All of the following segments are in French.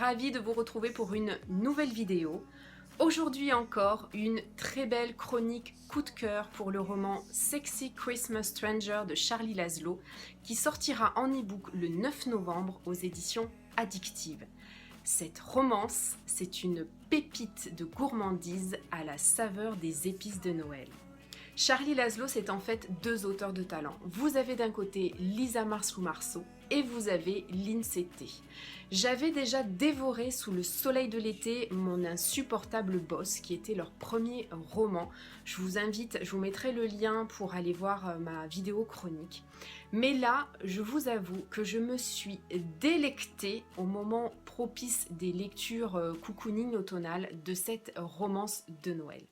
ravie de vous retrouver pour une nouvelle vidéo. Aujourd'hui encore, une très belle chronique coup de cœur pour le roman Sexy Christmas Stranger de Charlie Laszlo qui sortira en e-book le 9 novembre aux éditions Addictive. Cette romance, c'est une pépite de gourmandise à la saveur des épices de Noël. Charlie Laszlo, c'est en fait deux auteurs de talent. Vous avez d'un côté Lisa Marceau et vous avez Lindsay T. J'avais déjà dévoré Sous le soleil de l'été Mon insupportable boss, qui était leur premier roman. Je vous mettrai le lien pour aller voir ma vidéo chronique. Mais là, je vous avoue que je me suis délectée au moment propice des lectures cocooning automnales de cette romance de Noël.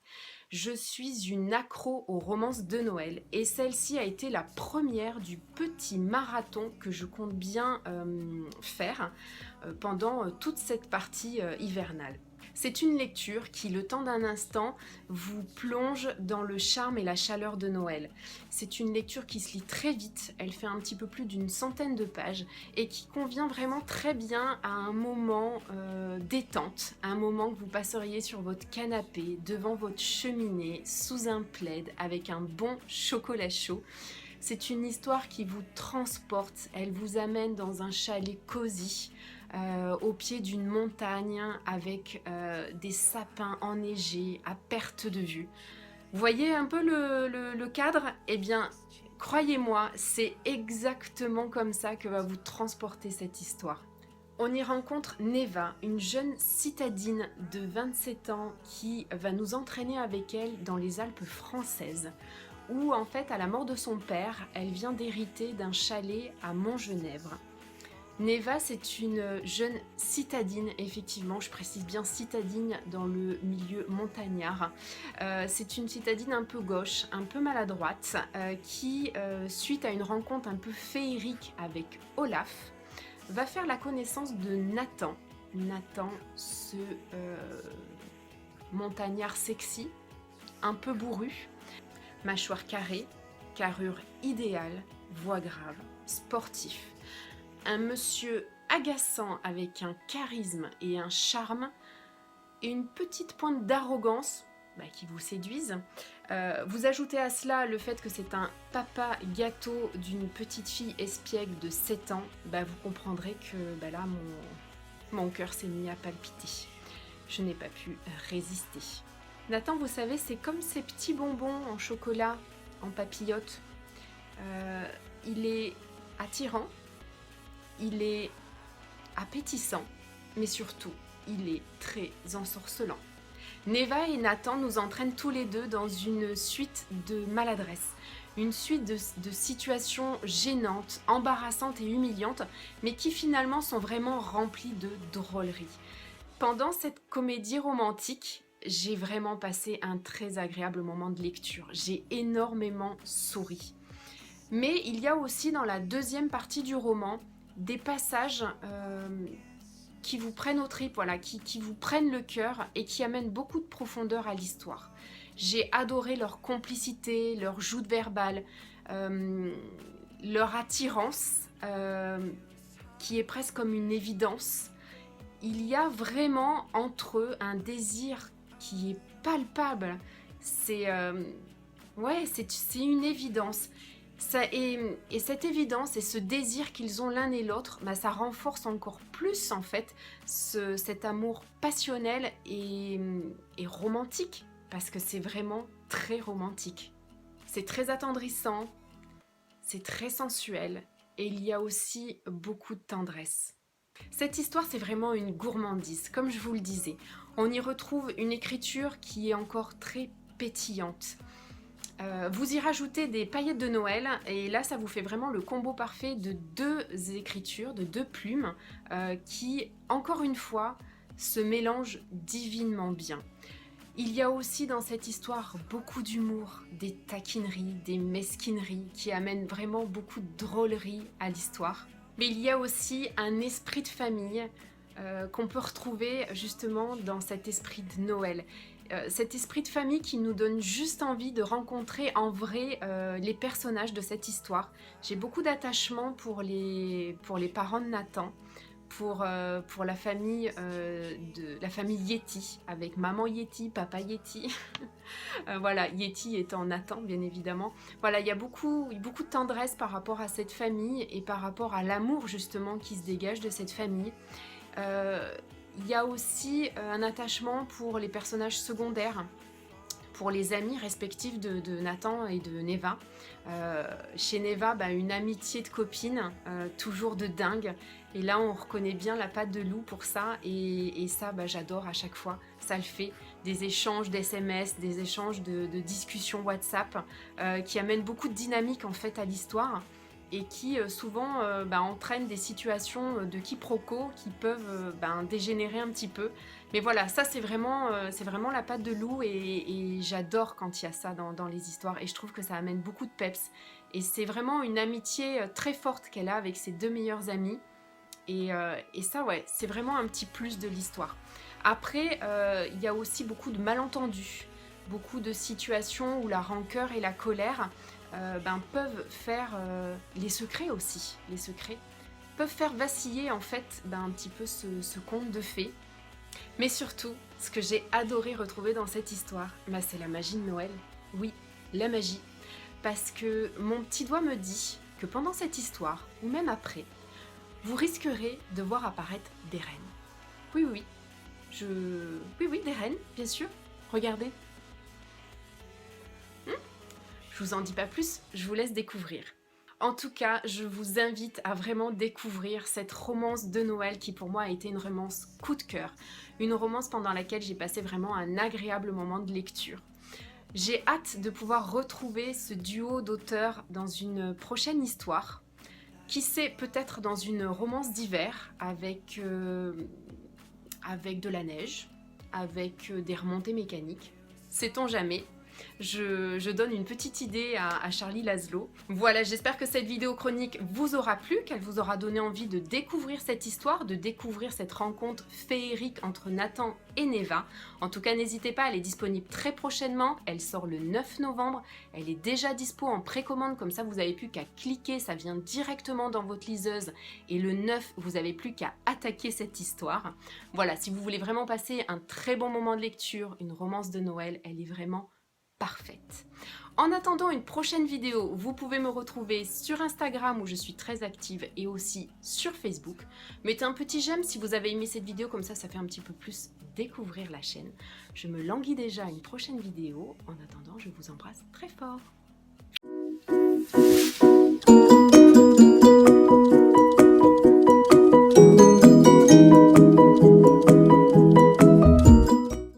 Je suis une accro aux romances de Noël et celle-ci a été la première du petit marathon que je compte bien faire pendant toute cette partie hivernale. C'est une lecture qui, le temps d'un instant, vous plonge dans le charme et la chaleur de Noël. C'est une lecture qui se lit très vite, elle fait un petit peu plus d'une centaine de pages et qui convient vraiment très bien à un moment détente, un moment que vous passeriez sur votre canapé, devant votre cheminée, sous un plaid, avec un bon chocolat chaud. C'est une histoire qui vous transporte, elle vous amène dans un chalet cosy, au pied d'une montagne avec des sapins enneigés à perte de vue. Vous voyez un peu le cadre? Eh bien, croyez-moi, c'est exactement comme ça que va vous transporter cette histoire. On y rencontre Neva, une jeune citadine de 27 ans qui va nous entraîner avec elle dans les Alpes françaises, où en fait, à la mort de son père, elle vient d'hériter d'un chalet à Montgenèvre. Neva, c'est une jeune citadine, effectivement, je précise bien citadine dans le milieu montagnard. C'est une citadine un peu gauche, un peu maladroite, qui, suite à une rencontre un peu féerique avec Olaf, va faire la connaissance de Nathan. Nathan, ce montagnard sexy, un peu bourru, mâchoire carrée, carrure idéale, voix grave, sportif. Un monsieur agaçant avec un charisme et un charme et une petite pointe d'arrogance qui vous séduisent. Vous ajoutez à cela le fait que c'est un papa gâteau d'une petite fille espiègle de 7 ans, vous comprendrez que là mon cœur s'est mis à palpiter. Je n'ai pas pu résister. Nathan, vous savez, c'est comme ces petits bonbons en chocolat, en papillote. Il est attirant, il est appétissant, mais surtout, il est très ensorcelant. Neva et Nathan nous entraînent tous les deux dans une suite de maladresses, une suite de situations gênantes, embarrassantes et humiliantes, mais qui finalement sont vraiment remplies de drôlerie. Pendant cette comédie romantique, j'ai vraiment passé un très agréable moment de lecture. J'ai énormément souri. Mais il y a aussi dans la deuxième partie du roman des passages qui vous prennent aux tripes, qui vous prennent le cœur et qui amènent beaucoup de profondeur à l'histoire. J'ai adoré leur complicité, leur joute verbale, leur attirance, qui est presque comme une évidence. Il y a vraiment entre eux un désir qui est palpable. C'est une évidence. Et cette évidence et ce désir qu'ils ont l'un et l'autre, ça renforce encore plus en fait cet amour passionnel et romantique, parce que c'est vraiment très romantique. C'est très attendrissant, c'est très sensuel et il y a aussi beaucoup de tendresse. Cette histoire, c'est vraiment une gourmandise, comme je vous le disais. On y retrouve une écriture qui est encore très pétillante. Vous y rajoutez des paillettes de Noël et là ça vous fait vraiment le combo parfait de deux écritures, de deux plumes qui, encore une fois, se mélangent divinement bien. Il y a aussi dans cette histoire beaucoup d'humour, des taquineries, des mesquineries qui amènent vraiment beaucoup de drôlerie à l'histoire. Mais il y a aussi un esprit de famille qu'on peut retrouver justement dans cet esprit de Noël. Cet esprit de famille qui nous donne juste envie de rencontrer en vrai les personnages de cette histoire. J'ai beaucoup d'attachement pour les parents de Nathan, pour la famille Yeti, avec maman Yeti, papa Yeti. Voilà, Yeti étant Nathan, bien évidemment. Voilà, il y a beaucoup de tendresse par rapport à cette famille et par rapport à l'amour justement qui se dégage de cette famille. Il y a aussi un attachement pour les personnages secondaires, pour les amis respectifs de Nathan et de Neva. Chez Neva, une amitié de copine, toujours de dingue. Et là, on reconnaît bien la patte de loup pour ça. Et ça, j'adore à chaque fois. Ça le fait. Des échanges d'SMS, des échanges de discussions WhatsApp qui amènent beaucoup de dynamique en fait à l'histoire. Et qui souvent entraînent des situations de quiproquos qui peuvent dégénérer un petit peu. Mais voilà, ça c'est vraiment la patte de loup et j'adore quand il y a ça dans les histoires et je trouve que ça amène beaucoup de peps. Et c'est vraiment une amitié très forte qu'elle a avec ses deux meilleurs amis et ça ouais, c'est vraiment un petit plus de l'histoire. Après, il y a aussi beaucoup de malentendus, beaucoup de situations où la rancœur et la colère peuvent faire les secrets aussi, les secrets peuvent faire vaciller en fait un petit peu ce conte de fées. Mais surtout, ce que j'ai adoré retrouver dans cette histoire, c'est la magie de Noël. Oui, la magie. Parce que mon petit doigt me dit que pendant cette histoire, ou même après, vous risquerez de voir apparaître des reines. Oui, oui, oui, des reines, bien sûr. Regardez. Je vous en dis pas plus, je vous laisse découvrir. En tout cas, je vous invite à vraiment découvrir cette romance de Noël qui pour moi a été une romance coup de cœur. Une romance pendant laquelle j'ai passé vraiment un agréable moment de lecture. J'ai hâte de pouvoir retrouver ce duo d'auteurs dans une prochaine histoire. Qui sait, peut-être dans une romance d'hiver avec de la neige, avec des remontées mécaniques. Sait-on jamais? Je donne une petite idée à Charlie Laszlo. Voilà, j'espère que cette vidéo chronique vous aura plu, qu'elle vous aura donné envie de découvrir cette histoire, de découvrir cette rencontre féerique entre Nathan et Neva. En tout cas, n'hésitez pas, elle est disponible très prochainement. Elle sort le 9 novembre. Elle est déjà dispo en précommande, comme ça vous n'avez plus qu'à cliquer, ça vient directement dans votre liseuse. Et le 9, vous n'avez plus qu'à attaquer cette histoire. Voilà, si vous voulez vraiment passer un très bon moment de lecture, une romance de Noël, elle est vraiment parfaite. En attendant une prochaine vidéo, vous pouvez me retrouver sur Instagram où je suis très active et aussi sur Facebook. Mettez un petit j'aime si vous avez aimé cette vidéo, comme ça fait un petit peu plus découvrir la chaîne. Je me languis déjà à une prochaine vidéo. En attendant, je vous embrasse très fort.